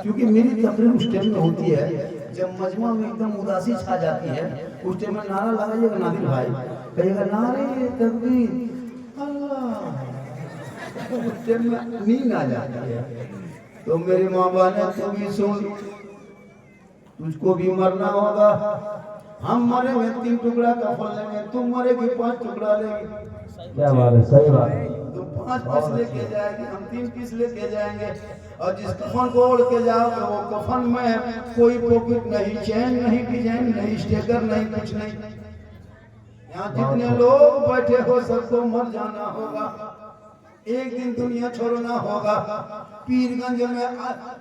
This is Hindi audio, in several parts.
क्योंकि मेरी तकरीर उस टाइम में होती है जब मजमा में एकदम उदासी छा जाती है। उस टाइम में नारा लगाइएगा नादिर भाई, कहिएगा नारे तकबीर अल्लाह, उस टाइम में नींद आ जाती है। तो मेरे माँ बाप ने तू भी सुन, तुझको भी मरना होगा, हम मरेंगे 3 टुकड़ा कफन लेंगे, तुम मरेगी 5 टुकड़ा लेंगे। क्या बात है, सही बात है। तुम 5 पीस लेके जाएंगे, हम 3 पीस लेके जाएंगे। और जिस कफन को ओढ़ के जाओगे वो कफन में कोई पॉकेट नहीं, चैन नहीं, डिजाइन नहीं, स्टिकर नहीं, कुछ नहीं। यहाँ जितने लोग बैठे हो सबको मर जाना होगा, एक दिन दुनिया छोड़ना होगा। पीरगंज में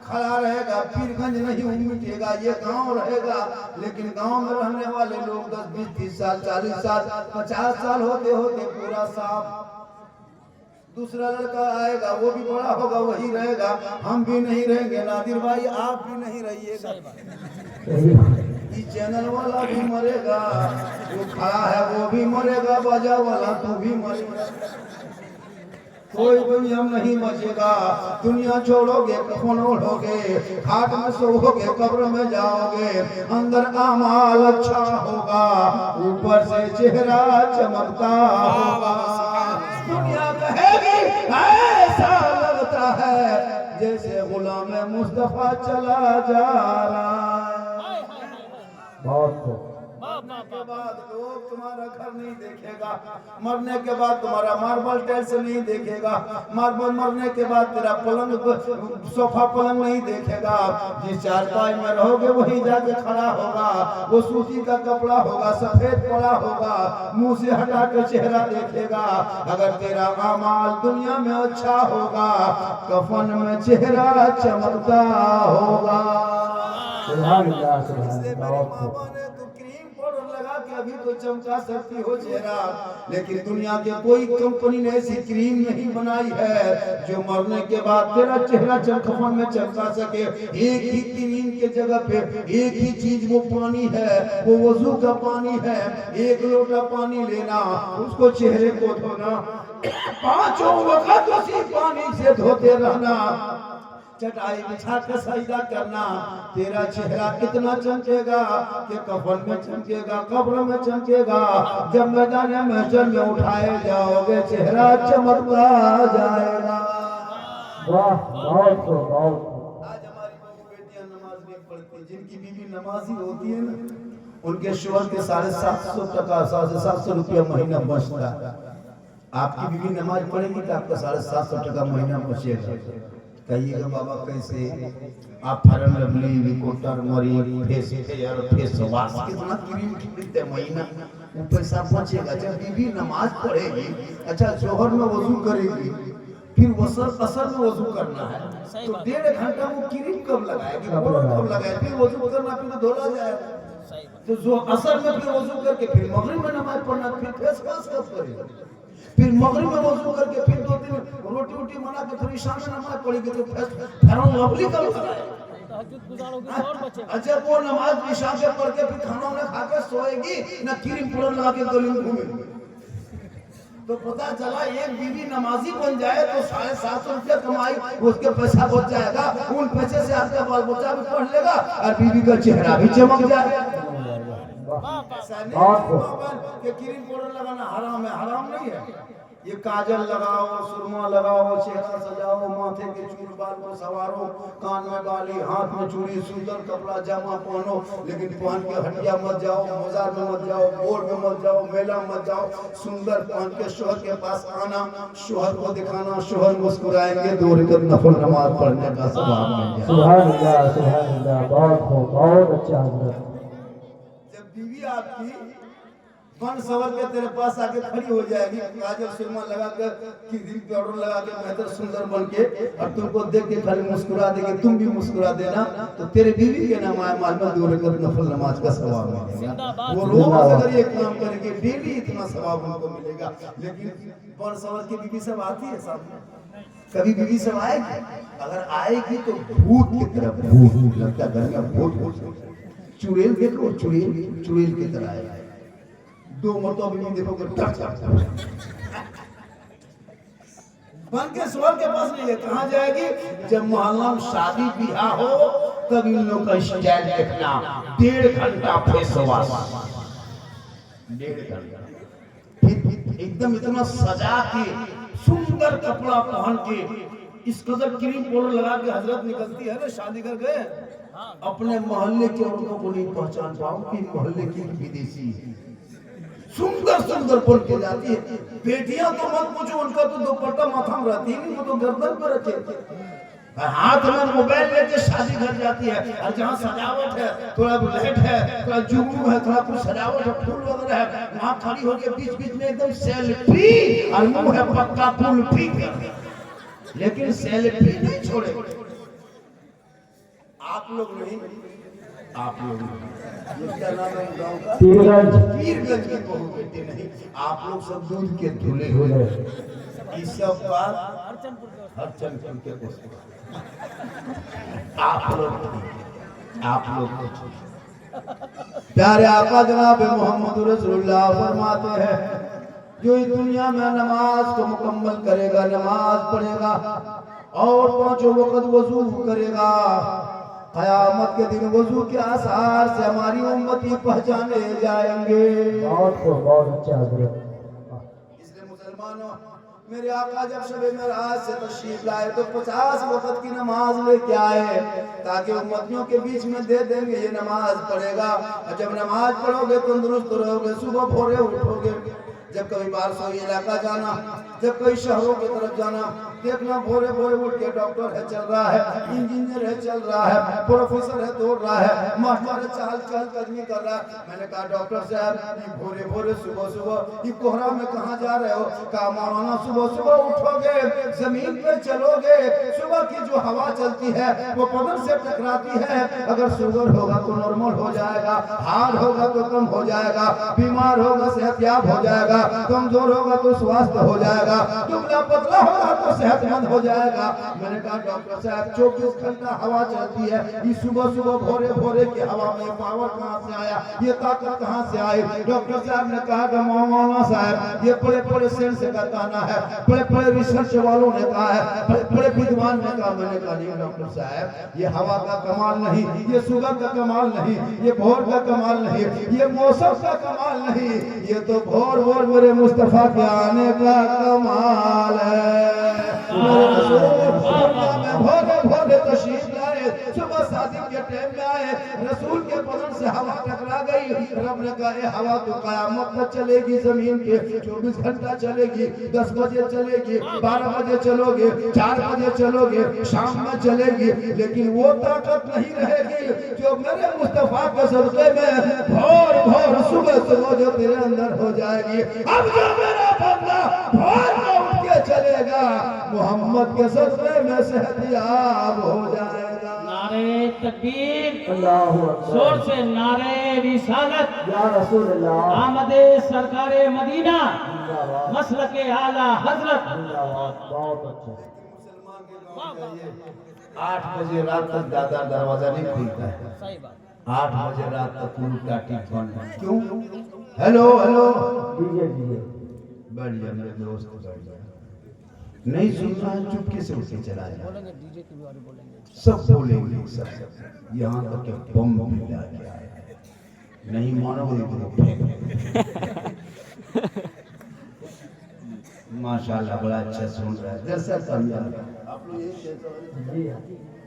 खड़ा रहेगा, पीरगंज नहीं मिटेगा, ये गांव रहेगा। लेकिन गांव में रहने वाले लोग 10, 20, 30 साल, 40 साल, 50 साल होते होते पूरा साफ। दूसरा लड़का आएगा, वो भी बड़ा होगा, वही रहेगा। हम भी नहीं रहेंगे, नादिर भाई आप भी नहीं रहिएगा। ये चैनल वाला भी मरेगा, वो खड़ा है वो भी मरेगा, बाजा वाला तू भी मरेगा। कोई दुनिया में नहीं बचेगा। दुनिया छोड़ोगे, कफन ओढ़ोगे, खाट में सोओगे, कब्र में जाओगे। अंदर आमाल अच्छा होगा, ऊपर से चेहरा चमकता होगा। दुनिया कहेगी ऐसा लगता है जैसे गुलाम मुस्तफा चला जा रहा है। बहुत मरने के बाद लोग तुम्हारा घर नहीं देखेगा, मरने के बाद तुम्हारा मार्बल टाइल्स नहीं देखेगा, मार्बल मरने के बाद तेरा पलंग सोफा पलंग नहीं देखेगा। जिस चारपाई में रहोगे वही जाके खड़ा होगा, वो सूती का कपड़ा होगा, सफेद पड़ा होगा, मुंह से हटा के चेहरा देखेगा। अगर तेरा अमाल दुनिया में अच्छा होगा, कफन में चेहरा चमकता होगा। लगा के अभी तो चमका सकती हो चेहरा, लेकिन दुनिया के कोई कंपनी ने ऐसी क्रीम नहीं बनाई है जो मरने के बाद तेरा चेहरा कफन में चमका सके। एक ही क्रीम के जगह पे एक ही चीज, वो पानी है, वो वजू का पानी है। 1 लोटा पानी लेना, उसको चेहरे को धोना, 5 वक्त उसी पानी से धोते रहना, चटाई बिछा के सजदा करना। तेरा चेहरा कितना चमकेगा कि कफन में चमकेगा, कब्र में चमकेगा। जब मैदान महशर में उठाए जाओगे चेहरा चमकता जाएगा। वाह, बहुत बहुत। आज हमारी बहू बेटियां नमाज नहीं पढ़ती, जिनकी बीवी नमाजी होती है ना, उनके शोहर के 750 टका 750 रुपया महीना बचता है। आपकी बीवी नमाज पढ़ेगी तो आपका 750 टका महीना बचेगा। कहिएगा बाबा कैसे? आप फरन लवली, विकोटर, मरी, फेस वाश कितना क्रीम खरीदते महीना, वो पैसा बचेगा। जब बीवी नमाज पढ़ेगी, अच्छा जोहर में वजू करेगी, फिर असर में वजू करना है, तो 1.5 घंटा वो क्रीम कब लगाएगी, कब लगाए, फिर वजू करना, फिर धोला जाएगा। तो जो असर में फिर वजू करके फिर मगरिब में नमाज पढ़ना, फिर फेस वाश कब करेगा, फिर मगरिब में वजू करके फिर 2 दिन रोटी वोटी बना के फिर ईशा में नमाज पढ़ेगी, तो फरन लवली कब कराएगा? अच्छा, वो नमाज ईशा से पढ़ के फिर खाना वाना खा के सोएगी ना, क्रीम पाउडर लगा के गली में घूमेगी। तो पता चला एक बीवी नमाजी बन जाए तो 750 रुपया कमाई, उसके पैसा बच जाएगा। उन पैसे से आपका बाल बच्चा भी पढ़ लेगा और बीवी का चेहरा भी चमक जाएगा। क्रीम पाउडर लगाना हराम है, हराम नहीं है। ये काजल लगाओ, सुरमा लगाओ, चेहरा सजाओ, माथे के चूल बाल को सवारो, कान में बाली, हाथ में चूड़ी, सुंदर कपड़ा जामा पहनो, लेकिन पहन के हटिया मत जाओ, बाजार में मत जाओ, बोर्ड में मत जाओ, मेला में मत जाओ। सुंदर पहन के शोहर के पास आना, शोहर को दिखाना, शोहर मुस्कुराएंगे, 2 रकात नफल नमाज पढ़ने का सवाब मिल जाएगा। सुभान अल्लाह, सुभान अल्लाह, बहुत अच्छा। जब बीवी आपकी बन सवर के तेरे पास आके खड़ी हो जाएगी, काजल सुरमा लगा कर, क्रीम पाउडर लगा के, बेहतर सुंदर बन के, और तुमको देख के खाली मुस्कुरा देगी, तुम भी मुस्कुरा देना, तो तेरे बीवी के नाम आए माल में 2 रकात नफल नमाज का सवाब मिलेगा। वो रोज अगर ये काम करेंगे डेली इतना सवाब उनको मिलेगा। लेकिन बन सवर की बीवी सब आती है सामने, कभी बीवी सब आएगी? अगर आएगी तो भूत की तरह, भूत लगता घर में भूत, चुड़ैल देखो, चुड़ैल की तरह आएगा। 2 मरतबा भी देखोगे, बन के स्वर्ग के पास नहीं है, कहाँ जाएगी? जब मोहल्ला में शादी ब्याह हो तब इन लोग का स्टाइल देखना, 1.5 घंटा फेस वॉश, 1.5 घंटा, फिर एकदम इतना सजा के सुंदर कपड़ा पहन के इस कदर क्रीम पाउडर लगा के हजरत निकलती है ना शादी कर गए, अपने मोहल्ले के औरतों को नहीं पहचान पाओ कि मोहल्ले की विदेशी है। सुंदर सुंदर बोल के जाती है। बेटियां तो मत पूछो, उनका तो दुपट्टा माथा में रहती है, वो तो गर्दन पर रखे, हाथ में मोबाइल लेके शादी घर जाती है। और जहाँ सजावट है, थोड़ा लाइट है, थोड़ा जुगनू है, थोड़ा कुछ सजावट है, फूल वगैरह है, वहाँ खड़ी होके बीच बीच में एकदम सेल्फी, और मुंह है पक्का कुल्फी, लेकिन सेल्फी नहीं छोड़े। आप लोग नहीं, आप लोग ये क्या नाम है गाँव का? पीरगंज की बहू बेटी नहीं, आप लोग सब दूध के धुले हुए। इस सब बात हरचंदपुर के दोस्तों, आप लोग प्यारे आका जनाब मोहम्मद रसूलुल्लाह फरमाते हैं, जो इस दुनिया में नमाज को मुकम्मल करेगा, नमाज पढ़ेगा और 5 वक्त वजू करेगा, क़यामत के दिन वजू के आसार से हमारी उम्मती पहचाने जाएंगे। बहुत अच्छा हजरत। इसलिए मुसलमानों, मेरे आका जब शबे मेराज से तशरीफ लाए तो 50 वक्त की नमाज लेके आए, ताकि उम्मतियों के बीच में दे देंगे, ये नमाज पढ़ेगा, और जब नमाज पढ़ोगे तंदुरुस्त रहोगे, सुबह भोरे उठोगे। जब कभी बारिशों इलाका जाना, जब कई शहरों की तरफ जाना, देखना भोरे भोरे उठ के डॉक्टर है चल रहा है, इंजीनियर है चल रहा है, प्रोफेसर है दौड़ रहा है, मास्टर है चहल कदमी कर रहा है। मैंने कहा डॉक्टर साहब ये भोरे भोरे सुबह सुबह ये कोहरा में कहाँ जा रहे हो? कहा मौलाना सुबह सुबह उठोगे, जमीन पे चलोगे, सुबह की जो हवा चलती है वो बदन से टकराती है, अगर शुगर होगा तो नॉर्मल हो जाएगा, हार्ड होगा तो कम हो जाएगा, बीमार होगा सेहतयाब हो जाएगा, कमजोर होगा तो स्वास्थ्य हो जाएगा, दुबला पतला होगा तो सेहतमंद हो जाएगा। मैंने कहा डॉक्टर साहब 24 घंटा हवा चलती है, ये सुबह सुबह भोरे भोरे की हवा में पावर कहाँ से आया, ये ताकत कहाँ से आई? डॉक्टर साहब ने कहा कि मौलाना साहब ये बड़े बड़े सेंस का कहना है, बड़े बड़े रिसर्च वालों ने कहा है, बड़े बड़े विद्वान ने कहा। मैंने कहा नहीं डॉक्टर साहब, ये हवा का कमाल नहीं, ये सुबह का कमाल नहीं, ये भोर का कमाल नहीं, ये मौसम का कमाल नहीं, ये तो भोर भोर मेरे मुस्तफा के आने का कमाल है। भोरे भोरे तशरीफ लाए, सुबह शादी के टाइम में आए, रसूल के बदन से हवा टकरा गई। रब ने कहा हवा तो कयामत तक चलेगी, जमीन पे 24 घंटा चलेगी, 10 बजे चलेगी, 12 बजे चलोगे, 4 बजे चलोगे, शाम में चलेगी, लेकिन वो ताकत नहीं रहेगी जो मेरे मुस्तफा के सदके में भोर भोर सुबह सुबह जो तेरे अंदर हो जाएगी। अब जो मेरा बंदा भोर में उठ के चलेगा, मोहम्मद के सदके में सेहतयाब हो जाएगा। नारे तकबीर, अल्लाहु अकबर, जोर से नारे रिसालत, या रसूल अल्लाह, आमदे सरकारे मदीना, जिंदाबाद, मसलके आला हजरत। जिंदाबाद। बहुत अच्छा। 8 बजे रात तक दादा दरवाजा नहीं खुलता है, सही बात। 8 बजे रात तक पूरी टाटी बंद है। क्यों? हेलो हेलो, डीजे बैठ जा मेरे दोस्त, बैठ जा। नहीं सुनना है चुपके से उसे चला जा, बोलेंगे डीजे के बारे में बोलेंगे, सब बोलेंगे, सब यहाँ तक के बम भी लाके आए, नहीं मानोगे तो फेंक। माशाल्लाह बड़ा अच्छा सुन रहा है, जैसा कामयाब आप लोग यही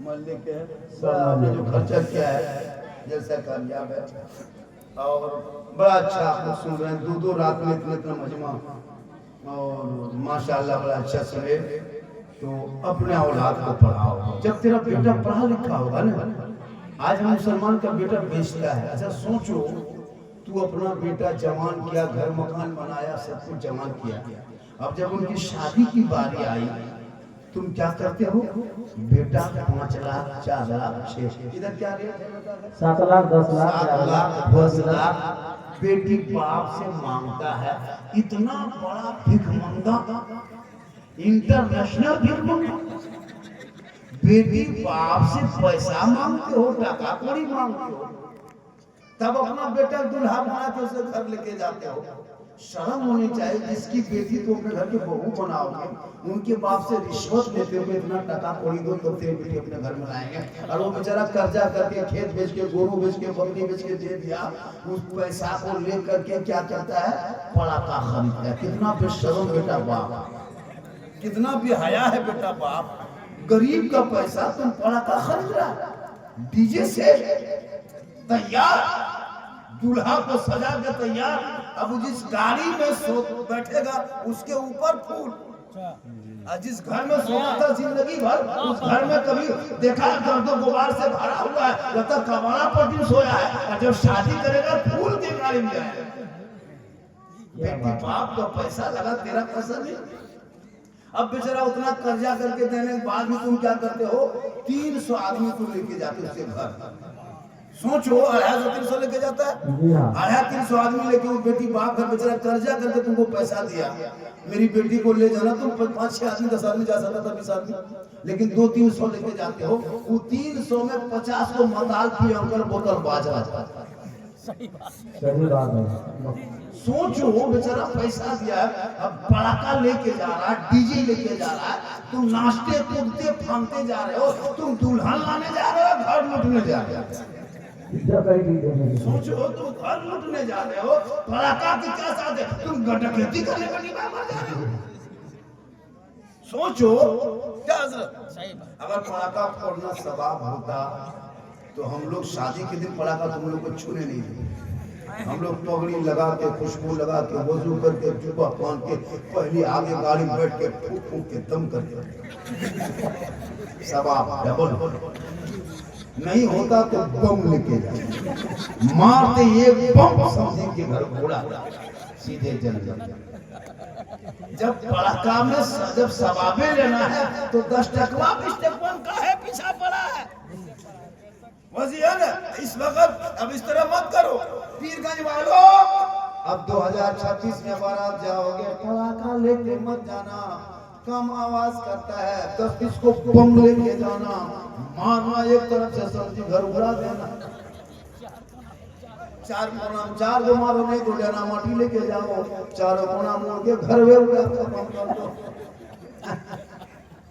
मोहल्ले के आपने जो खर्चा किया है, जैसा कामयाब है और बड़ा अच्छा आप लोग सुन रहे हैं। 2 रात में इतना मजमा और माशाल्लाह बड़ा अच्छा सुने। तो अपने औलाद को पढ़ाओ, जब तेरा बेटा पढ़ा लिखा होगा ना, आज मुसलमान का बेटा बेचता है। अच्छा सोचो, तू अपना बेटा जवान किया, घर मकान बनाया, सब कुछ जवान किया, अब जब उनकी शादी की बारी आई तुम क्या करते हो? बेटा 5 लाख 4 लाख 6, इधर क्या रेट है? 7 लाख 10 लाख 7 लाख 10 लाख बेटी बाप से मांगता है। इतना बड़ा भिखमंगा, इंटरनेशनल भिखमंगा, बेटी बाप से पैसा मांगते हो, टका कौड़ी मांगते हो, तब अपना बेटा दुल्हा बना के उसे घर लेके जाते हो। शर्म होनी चाहिए। जिसकी बेटी को अपने घर के बहू बनाओगे, उनके बाप से रिश्वत लेते हुए इतना टका कौड़ी दो तो तेरी बेटी अपने घर में लाएंगे, और वो बेचारा कर्जा करके खेत बेच के, गोरू बेच के, बकरी बेच के दे दिया, उस पैसा को ले करके क्या करता है, पड़ाका खरीदता है। कितना बेशर्म बेटा बाप, कितना बेहया है बेटा बाप। गरीब का पैसा तुम पड़ाका खरीद रहा, डीजे से तैयार, दूल्हा को सजा के तैयार, अब जिस गाड़ी में सो बैठेगा उसके ऊपर फूल, और जिस घर में सोता था जिंदगी भर, उस घर में कभी देखा गर्दो गुबार से भरा हुआ है, जब तक कबाड़ा पर दिन सोया है, और जब शादी करेगा फूल की गाड़ी में जाएगा। बेटी बाप का पैसा लगा, तेरा पैसा नहीं। अब बेचारा उतना कर्जा करके देने के बाद भी तुम क्या करते हो, 300 आदमी को लेके जाते उसके घर। सोचो, 250-300 लेके जाता है, 250-300 आदमी लेके वो बेटी बाप घर बेचारा कर्जा करके तुमको पैसा दिया, मेरी बेटी को ले जाना, तुम 5-6 आदमी 10 आदमी जा सकता था, 20 आदमी, लेकिन 200-300 लेके जाते हो। वो 300 में 50 को मताल पी अंकल बोतल बाजा। सही बात है। सोचो, बेचारा पैसा दिया, अब पड़ाका लेके जा रहा है, डीजे लेके जा रहा है, तुम नाचते कूदते फांगते जा रहे हो, तुम दुल्हन लाने जा रहे हो, घर लूटने जा रहे हो। सोचो, तुम घर लूटने जा रहे हो, पड़ाका के क्या साथ है, तुम डकैती करने का निभाने जा रहे हो। सोचो क्या हजरत, अगर पड़ाका फोड़ना सवाब होता तो हम लोग शादी के दिन पड़ाका तुम लोग को छूने नहीं देते। हम लोग पगड़ी लगा के, खुशबू लगा के, वजू करके, जुब्बा पहन के, पहले आगे गाड़ी में बैठ के फूक फूक के दम करके सवाब डबल। नहीं होता तो बम लेके जाए, मारते ये बम समझे के घर घोड़ा सीधे जल जाए। जब पड़ाका में जब सवाबे लेना है तो 10 टकवा 20 टकवा का है पीछा पड़ा है। वज़ीर इस वक्त अब इस तरह मत करो, पीरगंज वालों, अब 2026 में बारात जाओगे, पड़ाका लेके मत जाना, कम आवाज करता है, 10-20 को बम लेके जाना, मारना एक तरफ से समझी घर उड़ा देना। 4 कोना 4 को मारो, नहीं तो जाना माटी लेके जाओ, 4 कोना मोड़ के घर में उड़ा के बम कर दो।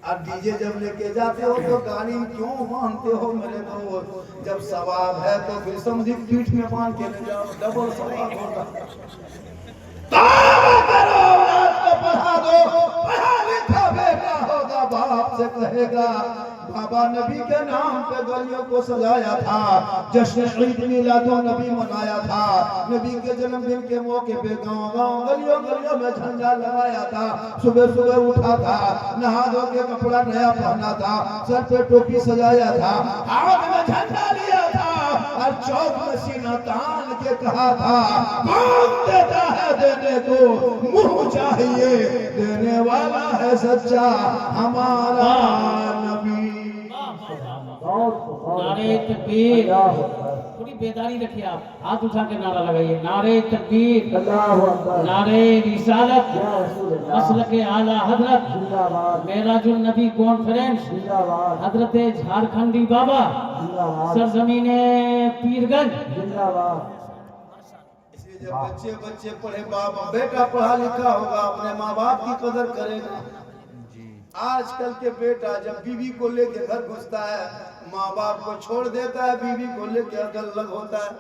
और डीजे जब लेके जाते हो तो गाड़ी क्यों मानते हो मेरे दोस्त, जब सवाब है तो फिर समझी पीठ में बांध के ले जाओ, डबल सवाब होगा। तौबा करो, औलाद को पढ़ा दो, पढ़ा लिखा बेटा होगा, बाप से कहेगा बाबा नबी के नाम पे गलियों को सजाया था, जश्न ईद मिलादो नबी मनाया था, नबी के जन्मदिन के मौके पे गांव-गांव गलियों में झंडा लगाया था, सुबह उठा था, नहा धो के कपड़ा नया पहना था, सर पे टोपी सजाया था, हाथ में झंडा लिया था, और चौक में सीना तान के कहा था, कौन देता है देने को, मुंह चाहिए देने वाला है सच्चा हमारा नबी। नारे तकबीर, थोड़ी बेदारी रखिए आप, हाथ उठा के नारा लगाइए, नारे तकबीर, नारे रिसालत, मसलके आला हजरत, मेराजुल नबी कॉन्फ्रेंस, हजरत झारखंडी बाबा, सरजमीने पीरगंज। इसलिए जब बच्चे पढ़े, बाप बेटा पढ़ा लिखा होगा, अपने माँ बाप की कदर करेगा। आजकल के बेटा जब बीवी को लेके घर घुसता है, माँ बाप को छोड़ देता है, बीवी को लेके अलग होता है।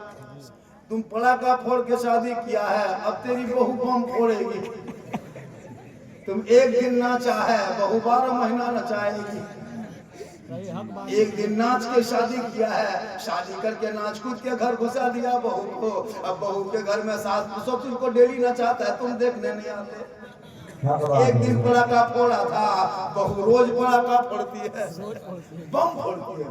तुम पड़ाका फोड़ के शादी किया है, अब तेरी बहू बम फोड़ेगी। तुम एक दिन नाचा है, बहू 12 महीना नचाएगी। एक दिन नाच के शादी किया है, शादी करके नाच कूद के घर घुसा दिया बहू को, अब बहू के घर में सास ससुर को डेली नचाता है, तुम देखने नहीं आते। एक दिन पड़ाका फोड़ा था, बहू रोज पड़ाका फोड़ती है, बम फोड़ती है।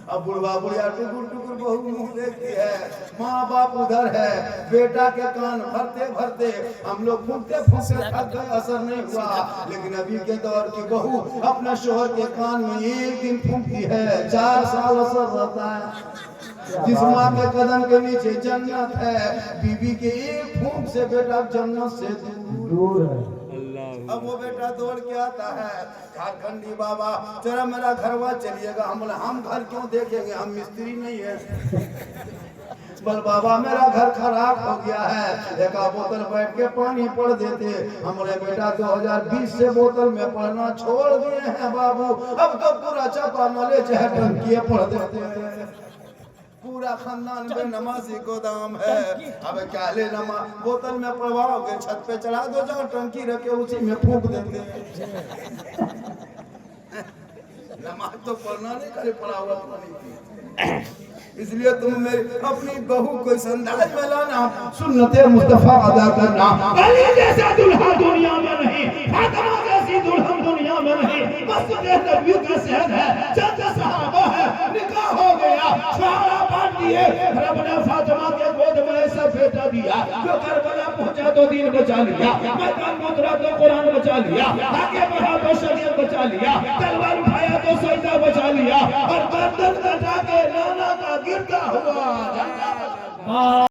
अब बुढ़वा बुढ़िया टुकुर टुकुर बहू मुंह देखती है, माँ बाप उधर है, बेटा के कान भरते भरते हम लोग फूंकते फूंकते थक गए, असर नहीं हुआ। लेकिन अभी के दौर की बहू अपना शोहर के कान में एक दिन फूंकती है, 4 साल असर रहता है। जिस माँ के कदम के नीचे जन्नत है, बीबी के एक फूंक से बेटा जन्नत से दूर है। अब वो बेटा दौड़ के आता है, झारखंडी बाबा जरा मेरा घरवा चलिएगा। हम बोले हम घर क्यों देखेंगे, हम मिस्त्री नहीं है। बोल बाबा मेरा घर खराब हो गया है, एक बोतल बैठ के पानी पड़ देते। हम बोले बेटा 2020 से बोतल में पढ़ना छोड़ दिए हैं बाबू, अब तो पूरा चापा नॉलेज है, टंकी पढ़ देते हैं। पूरा खानदान में नमाजी को दाम है। अब क्या ले नमाज बोतल में पड़वाओगे, छत पे चढ़ा दो, जाओ टंकी रखे उसी में फूंक देते हैं। नमाज तो पढ़ना नहीं, खाली पढ़ा हुआ पानी पी। इसलिए तुम मेरी अपनी बहू को इस अंदाज में लाना, सुन्नते मुस्तफा अदा करना। अली जैसा दुल्हा दुनिया में नहीं, फातिमा जैसी दुल्हन दुनिया में नहीं। मस्जिद नबी का शहर है, चंद सहाबा है, निकाह हो गया, शोहरा बांट दिए। रब ने फातिमा के गोद में ऐसा बेटा दिया जो करबला पहुंचा तो दीन बचा लिया, मैदान में उतरा तो कुरान बचा लिया, आगे बढ़ा तो शरीयत बचा लिया, तलवार उठाया तो सजदा बचा लिया, और गर्दन कटा के नाना का गिरता हुआ